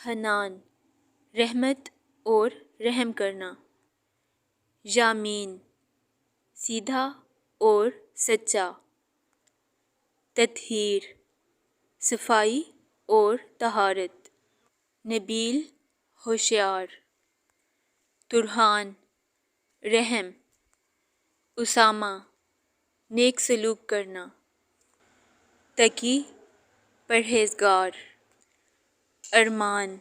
حنان، رحمت اور رحم کرنا۔ یامین، سیدھا اور سچا۔ تطہیر، صفائی اور طہارت۔ نبیل، ہوشیار۔ ترحان، رحم۔ اسامہ، نیک سلوک کرنا۔ تقی، پرہیزگار۔ ارمان،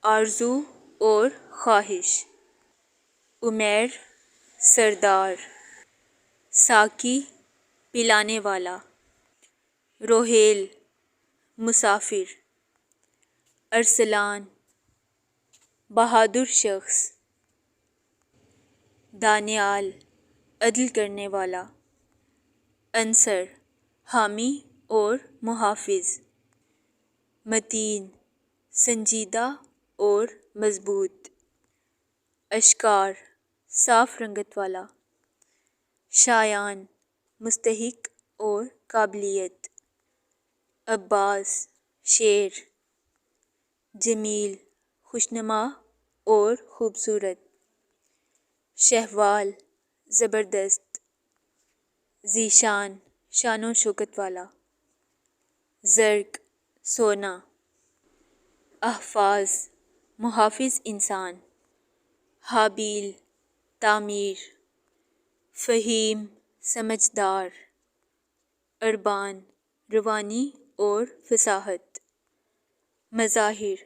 آرزو اور خواہش۔ عمیر، سردار۔ ساقی، پلانے والا۔ روحیل، مسافر۔ ارسلان، بہادر شخص۔ دانیال، عدل کرنے والا۔ انصر، حامی اور محافظ۔ متین، سنجیدہ اور مضبوط۔ اشکار، صاف رنگت والا۔ شایان، مستحق اور قابلیت۔ عباس، شیر۔ جمیل، خوشنما اور خوبصورت۔ شہوال، زبردست۔ ذیشان، شان و شوکت والا۔ زرق، سونا۔ احفاظ، محافظ انسان۔ حابیل، تعمیر۔ فہیم، سمجھدار۔ اربان، روانی اور فصاحت۔ مظاہر،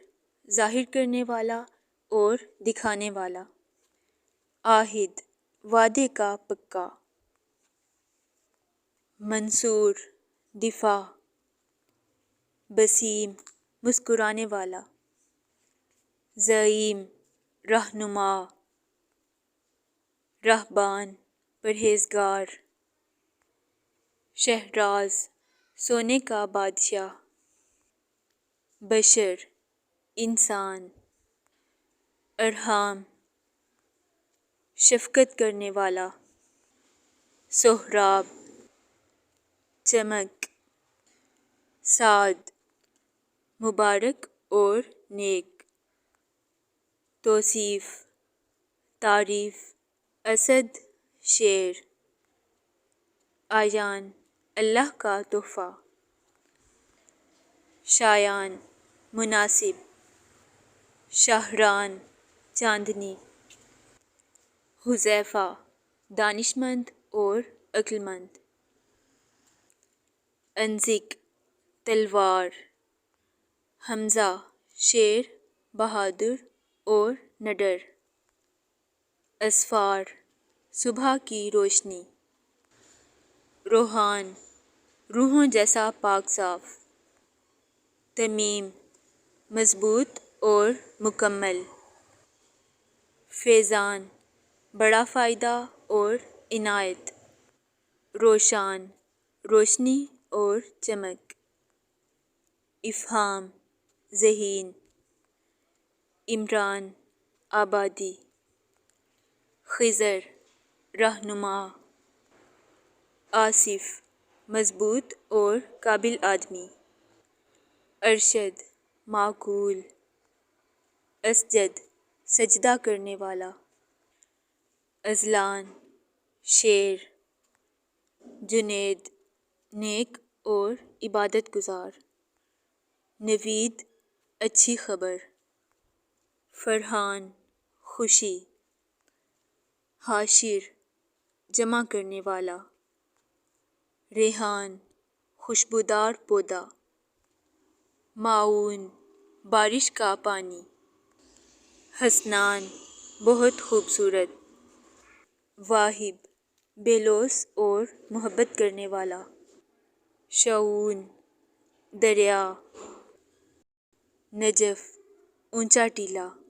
ظاہر کرنے والا اور دکھانے والا۔ عاہد، وعدے کا پکا۔ منصور، دفاع۔ بسیم، مسکرانے والا۔ زعیم، رہنما۔ رہبان، پرہیزگار۔ شہراز، سونے کا بادشاہ۔ بشر، انسان۔ ارحام، شفقت کرنے والا۔ سہراب، چمک۔ سعد، مبارک اور نیک۔ توصیف، تعریف۔ اسد، شیر۔ آیان، اللہ کا تحفہ۔ شایان، مناسب۔ شاہران، چاندنی۔ حذیفہ، دانشمند اور عقلمند۔ انزک، تلوار۔ حمزہ، شیر، بہادر اور نڈر۔ اسفار، صبح کی روشنی۔ روحان، روحوں جیسا پاک صاف۔ تمیم، مضبوط اور مکمل۔ فیضان، بڑا فائدہ اور عنایت۔ روشان، روشنی اور چمک۔ افہام، ذہین۔ عمران، آبادی۔ خضر، رہنما۔ آصف، مضبوط اور قابل آدمی۔ ارشد، معقول۔ اسجد، سجدہ کرنے والا۔ اذلان، شیر۔ جنید، نیک اور عبادت گزار۔ نوید، اچھی خبر۔ فرحان، خوشی۔ حاشر، جمع کرنے والا۔ ریحان، خوشبودار پودا۔ معاون، بارش کا پانی۔ حسنان، بہت خوبصورت۔ واہب، بے لوث اور محبت کرنے والا۔ شؤون، دریا۔ نجف، اونچا ٹیلہ۔